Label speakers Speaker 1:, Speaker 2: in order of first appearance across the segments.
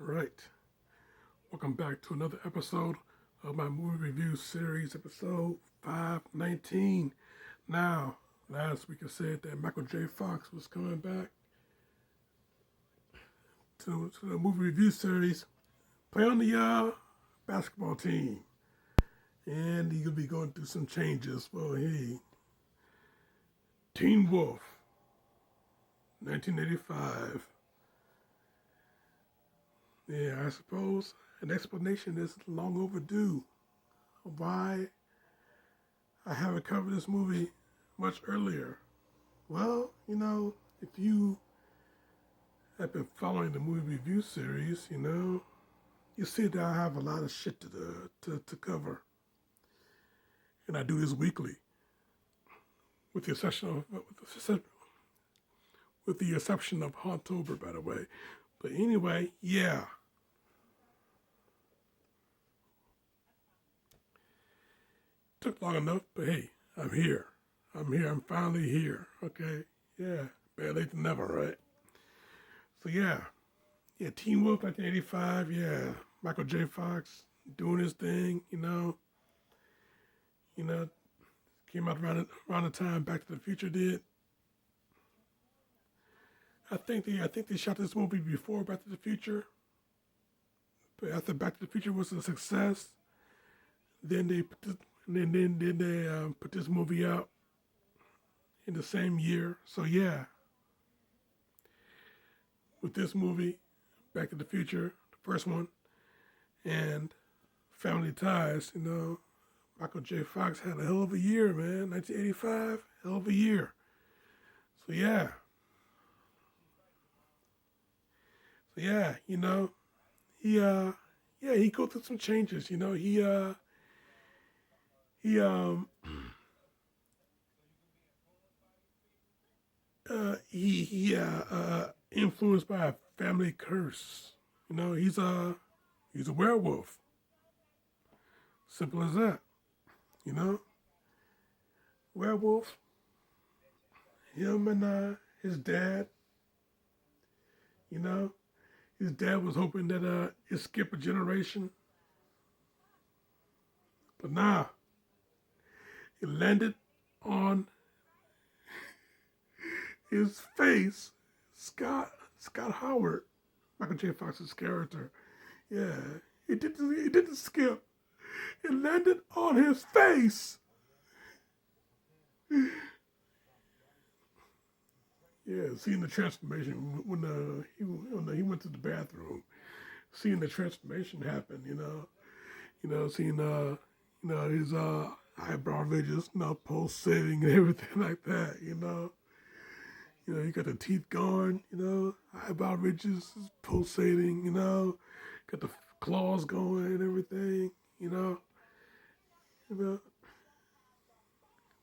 Speaker 1: right. Welcome back to another episode of my movie review series, episode 519. Now, last week I said that Michael J. Fox was coming back to the movie review series, play on the basketball team. And he'll be going through some changes. Well, hey, Teen Wolf, 1985. Yeah, I suppose an explanation is long overdue of why I haven't covered this movie much earlier. Well, if you have been following the movie review series, you see that I have a lot of shit to cover. And I do this weekly, with the exception of October, by the way. But anyway, yeah. Took long enough, but hey, I'm here. I'm finally here. Okay? Yeah. Better late than never, right? So yeah. Yeah, Teen Wolf 1985, yeah. Michael J. Fox doing his thing, came out around the time Back to the Future did. I think they shot this movie before Back to the Future. But after Back to the Future was a success, then they put this movie out in the same year. So yeah, with this movie, Back to the Future, the first one, and Family Ties, Michael J. Fox had a hell of a year, man. 1985, hell of a year. So yeah. He go through some changes, he influenced by a family curse. He's a werewolf. Simple as that. Werewolf. Him and his dad. His dad was hoping that it skip a generation. But nah. It landed on his face. Scott Howard, Michael J. Fox's character. Yeah. It didn't skip. It landed on his face. Yeah, seeing the transformation when he went to the bathroom, seeing the transformation happen, seeing his eyebrow ridges, pulsating and everything like that, you got the teeth going, eyebrow ridges pulsating, got the claws going and everything,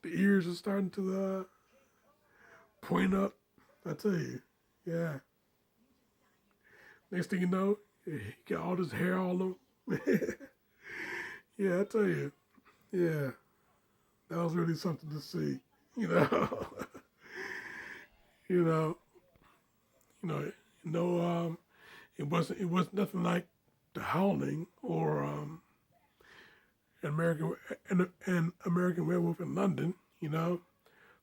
Speaker 1: the ears are starting to point up. I tell you, yeah. Next thing you know, he got all this hair all over. Yeah, I tell you, yeah, that was really something to see. you know, you know, it wasn't nothing like The Howling or an American Werewolf in London.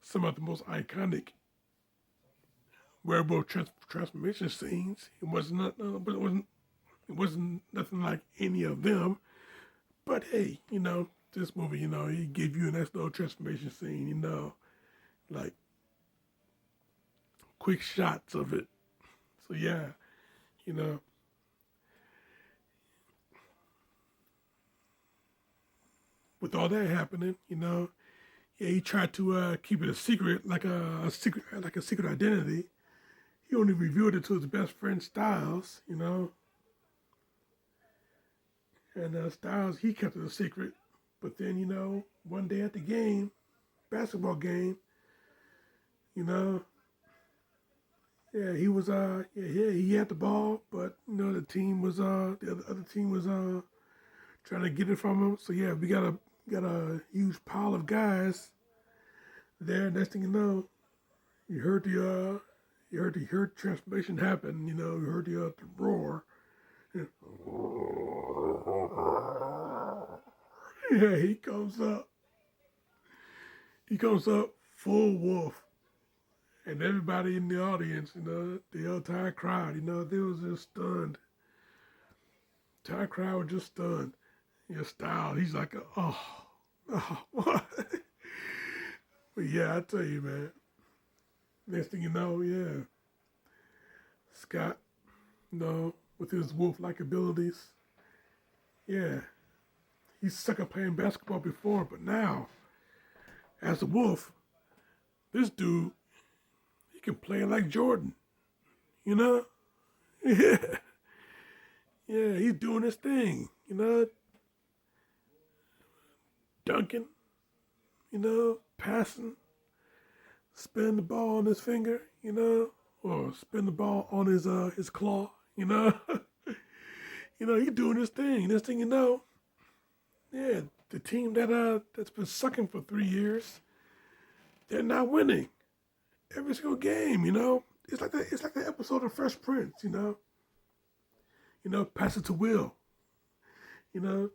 Speaker 1: Some of the most iconic werewolf transformation scenes. It wasn't nothing like any of them. But hey, this movie, he gave you a nice little transformation scene, like quick shots of it. So yeah, you know, with all that happening, yeah, he tried to keep it a secret, like a secret identity. He only revealed it to his best friend Styles, and Styles, he kept it a secret. But then, one day at the game, basketball game, yeah, he was he had the ball, but the team was the other team was trying to get it from him. So yeah, we got a huge pile of guys there. Next thing you know, you heard the transformation happen. You heard the roar Yeah, he comes up. He comes up full wolf. And everybody in the audience, the entire crowd, they was just stunned. The entire crowd was just stunned. Style, he's like, oh, what? But yeah, I tell you, man. Next thing you know, yeah, Scott, with his wolf-like abilities, yeah, he's suck at playing basketball before, but now, as a wolf, this dude, he can play like Jordan, you know? Yeah, yeah, he's doing his thing, dunking, passing, spin the ball on his finger, or spin the ball on his claw, he's doing his thing. Next thing you know, yeah, the team that's been sucking for 3 years, they're not winning every single game. It's like the episode of Fresh Prince. Pass it to Will. You know,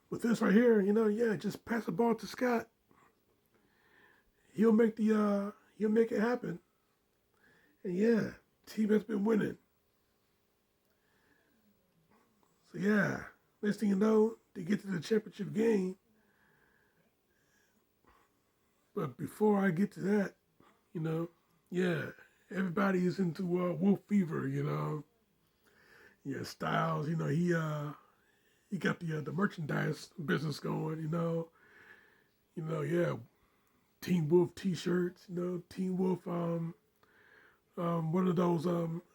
Speaker 1: with this right here, yeah, just pass the ball to Scott. He'll make it happen. And yeah, team has been winning. So yeah, next thing you know, they get to the championship game. But before I get to that, yeah, everybody is into Wolf Fever. Yeah, Styles. He got the merchandise business going. Yeah, Team Wolf T-shirts. Team Wolf. One of those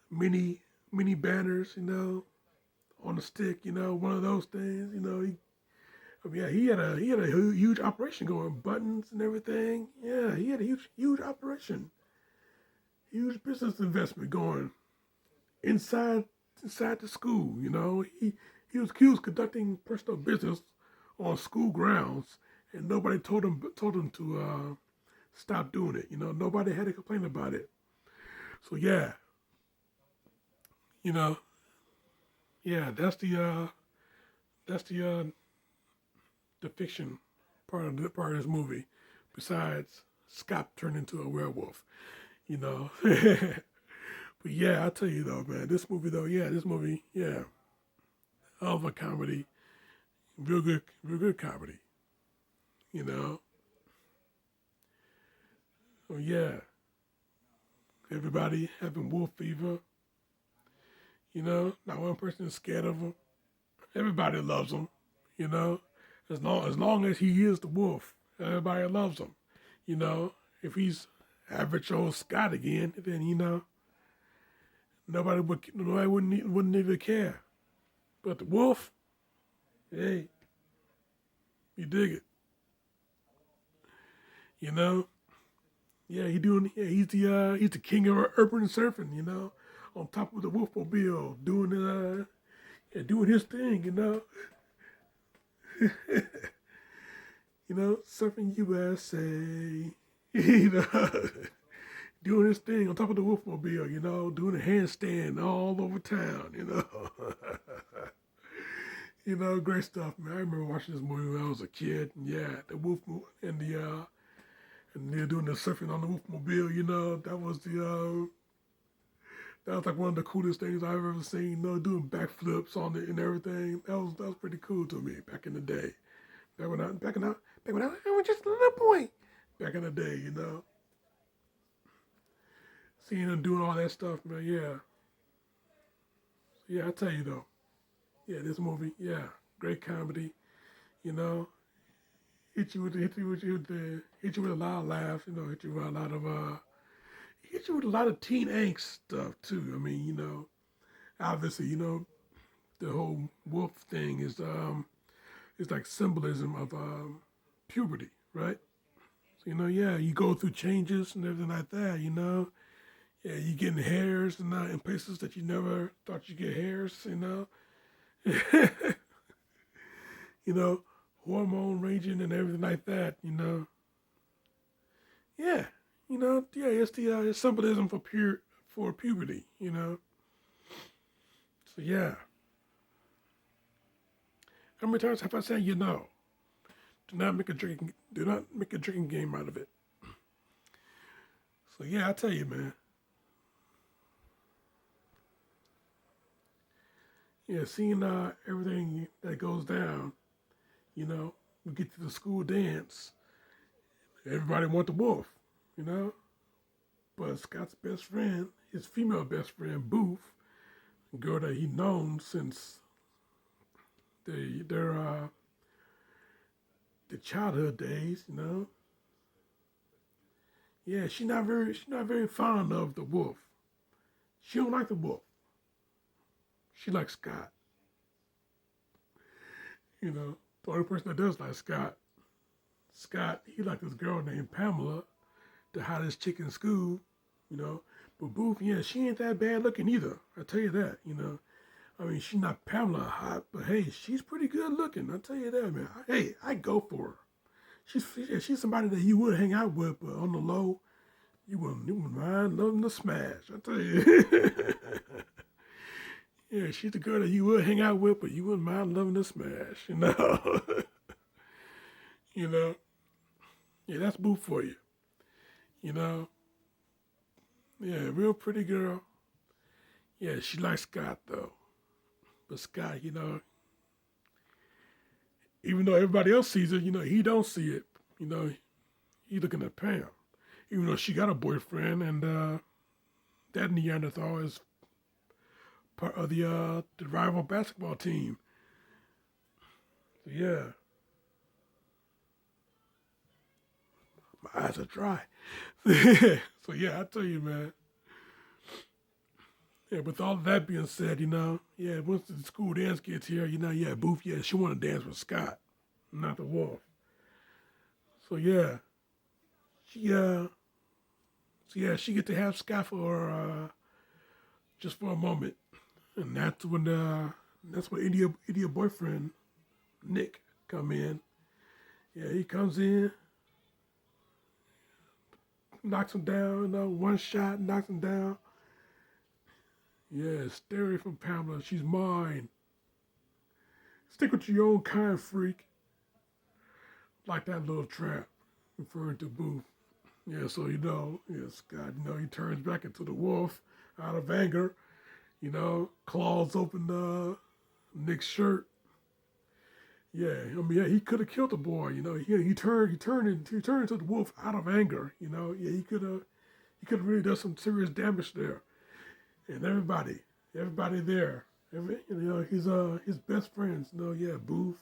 Speaker 1: mini banners. On a stick. One of those things. He had a huge operation going, buttons and everything. Yeah, he had a huge operation, huge business investment going inside the school. He was conducting personal business on school grounds, and nobody told him to stop doing it. Nobody had to complain about it. So yeah, you know, yeah, that's the fiction part of this movie. Besides, Scott turned into a werewolf. But yeah, I tell you though, man, this movie, yeah, hell of a comedy, real good comedy. You know, oh yeah, everybody having wolf fever. Not one person is scared of him. Everybody loves him. You know, as long as he is the wolf, everybody loves him. If he's average old Scott again, then nobody wouldn't even care. But the wolf, hey, you dig it. You know, yeah, he's the king of urban surfing. On top of the wolfmobile, doing his thing. Surfing USA. you know, doing his thing on top of the wolfmobile. Doing a handstand all over town. Great stuff, man. I remember watching this movie when I was a kid. And yeah, the wolf and they're doing the surfing on the wolfmobile. That was like one of the coolest things I've ever seen. Doing backflips on it and everything. That was pretty cool to me back in the day. Back when I was just a little boy. Back in the day, seeing them doing all that stuff, man. Yeah, yeah. I tell you though, yeah, this movie, yeah, great comedy. You know, hit you with a lot of laughs. Hit you with a lot of hit you with a lot of teen angst stuff too. I mean, obviously, the whole wolf thing is like symbolism of puberty, right? So, yeah, you go through changes and everything like that. Yeah, you getting hairs and in places that you never thought you'd get hairs. You know, hormone ranging and everything like that. Yeah, yeah, it's symbolism for puberty. So yeah, How many times have I said you know? Do not make a drinking game out of it. So yeah, I tell you, man. Yeah, seeing everything that goes down, you know, we get to the school dance. Everybody want the wolf, you know. But Scott's best friend, his female best friend, Booth, a girl that he known since their the childhood days, you know. Yeah, she's not very fond of the wolf. She don't like the wolf. She likes Scott. You know, the only person that does like Scott, he liked this girl named Pamela, the hottest chick in school, you know. But Booth, yeah, she ain't that bad looking either. I tell you that, you know. I mean, she's not Pamela hot, but hey, she's pretty good looking. I tell you that, man. Hey, I go for her. She's somebody that you would hang out with, but on the low, you wouldn't mind loving the smash. I tell you. Yeah, she's the girl that you would hang out with, but you wouldn't mind loving the smash, you know. You know. Yeah, that's Boo for you. You know. Yeah, real pretty girl. Yeah, she likes Scott though. But Scott, you know, even though everybody else sees it, you know, he don't see it. You know, he looking at Pam. Even though she got a boyfriend and that Neanderthal is part of the rival basketball team. So yeah. My eyes are dry. So yeah, I tell you, man. Yeah, with all of that being said, you know, yeah, once the school dance gets here, you know, yeah, Booth, yeah, she want to dance with Scott, not the wolf. So yeah, she she get to have Scott for just for a moment, and that's when India boyfriend Nick come in. Yeah, he comes in, knocks him down, you know, one shot, knocks him down. Yeah, stay away from Pamela. She's mine. Stick with your own kind, freak. Like that little trap, referring to Booth. Yeah, so you know, yeah, Scott, you know, he turns back into the wolf out of anger. You know, claws open Nick's shirt. Yeah, I mean, yeah, he could have killed the boy. You know, he turned into the wolf out of anger. You know, yeah, he could have really done some serious damage there. And everybody there, you know, his best friends, you know, yeah, Booth,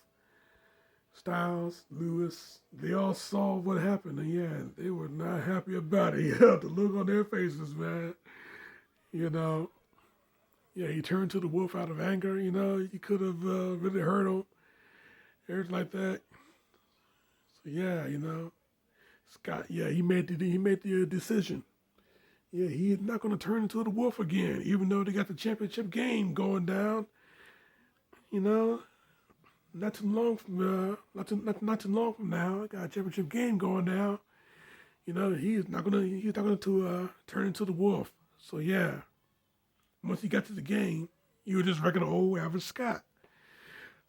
Speaker 1: Styles, Lewis, they all saw what happened, and yeah, they were not happy about it. Yeah, the look on their faces, man. You know, yeah, he turned to the wolf out of anger. You know, he could have really hurt him, everything like that. So yeah, you know, Scott, yeah, he made the decision. Yeah, he's not going to turn into the wolf again, even though they got the championship game going down. You know, not too long from now, got a championship game going down. You know, he's not gonna to turn into the wolf. So yeah, once he got to the game, he was just regular old average Scott.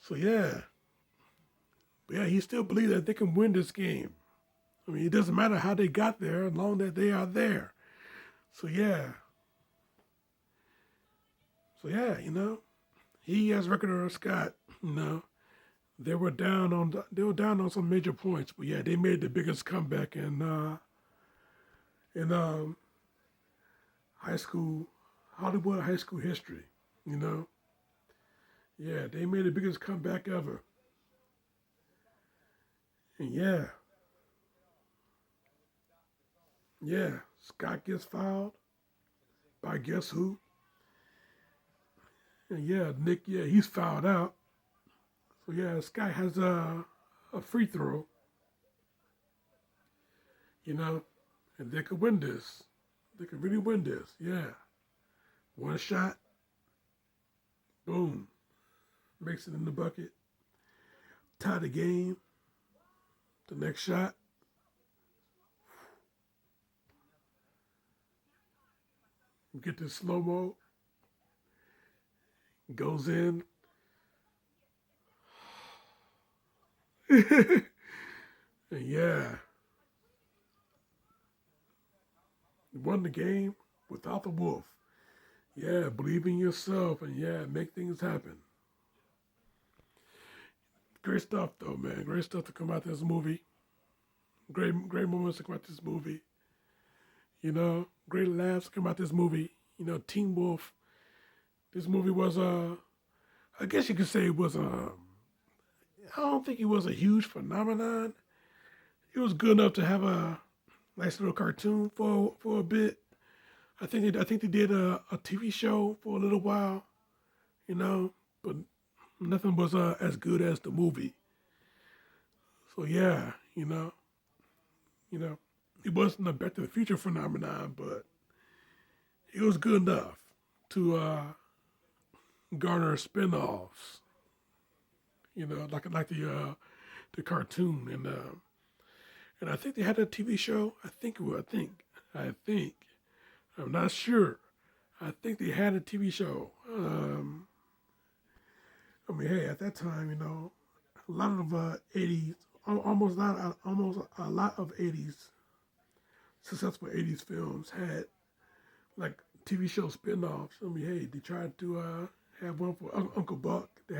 Speaker 1: So yeah, but yeah, he still believes that they can win this game. I mean, it doesn't matter how they got there, as long as they are there. So yeah, you know, he as regular Scott, you know, they were down on some major points, but yeah, they made the biggest comeback in high school, Hollywood high school history. You know, yeah, they made the biggest comeback ever. And yeah, Scott gets fouled by guess who? And yeah, Nick, yeah, he's fouled out. So yeah, Scott has a free throw, you know, and they could win this. They could really win this. Yeah, one shot, boom, makes it in the bucket, tie the game. The next shot, get this slow mo, goes in. And yeah, you won the game without the wolf. Yeah, believe in yourself and yeah, make things happen. Great stuff though, man. Great stuff to come out this movie. Great moments to come out this movie. Great laughs to come out this movie. Teen Wolf. This movie was I guess you could say it was I don't think it was a huge phenomenon. It was good enough to have a nice little cartoon for a bit. I think they did a TV show for a little while, but nothing was as good as the movie. So yeah, you know, it wasn't a Back to the Future phenomenon, but it was good enough to garner spin-offs. Like the cartoon and I think they had a TV show. I think I'm not sure. I think they had a TV show. I mean, hey, at that time, a lot of '80s, almost a lot of '80s successful '80s films had like TV show spin-offs. I mean, hey, they tried to have one for Uncle Buck. They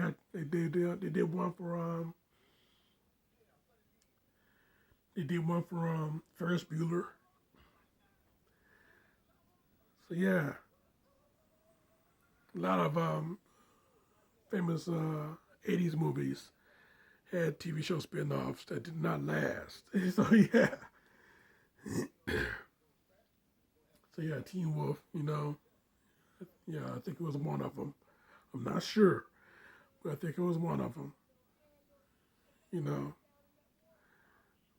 Speaker 1: did one for Ferris Bueller. So yeah, a lot of famous '80s movies had TV show spin-offs that did not last. So yeah, Teen Wolf. Yeah, I think it was one of them. I'm not sure, but I think it was one of them. You know,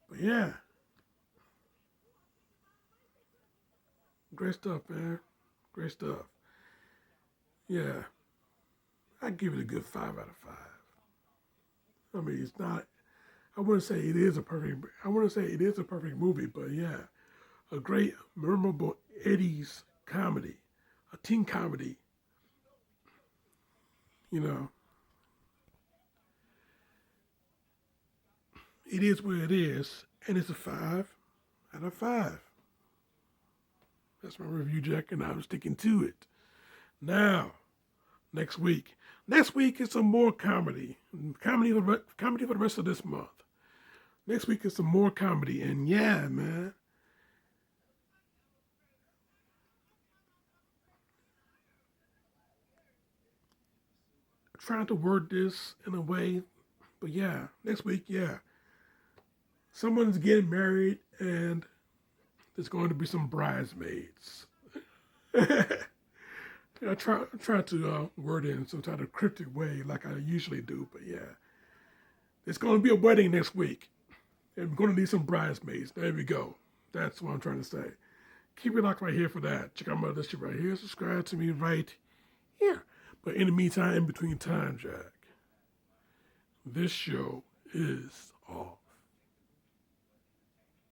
Speaker 1: but yeah, great stuff, man. Great stuff. Yeah, I give it a good 5 out of 5. I mean, it's not. I wouldn't say it is a perfect. I wouldn't say it is a perfect movie, but yeah, a great, memorable '80s comedy, a teen comedy. You know, it is what it is, and it's a 5 out of 5. That's my review, Jack, and I'm sticking to it. Now, next week. Next week is some more comedy. Comedy for the rest of this month. Next week is some more comedy, and yeah, man. Trying to word this in a way, but yeah, next week, yeah. Someone's getting married, and there's going to be some bridesmaids. I try to word it in some kind of cryptic way, like I usually do. But yeah, it's going to be a wedding next week, and we're going to need some bridesmaids. There we go. That's what I'm trying to say. Keep it locked right here for that. Check out my other shit right here. Subscribe to me right here. But in the meantime, in between time, Jack, this show is off.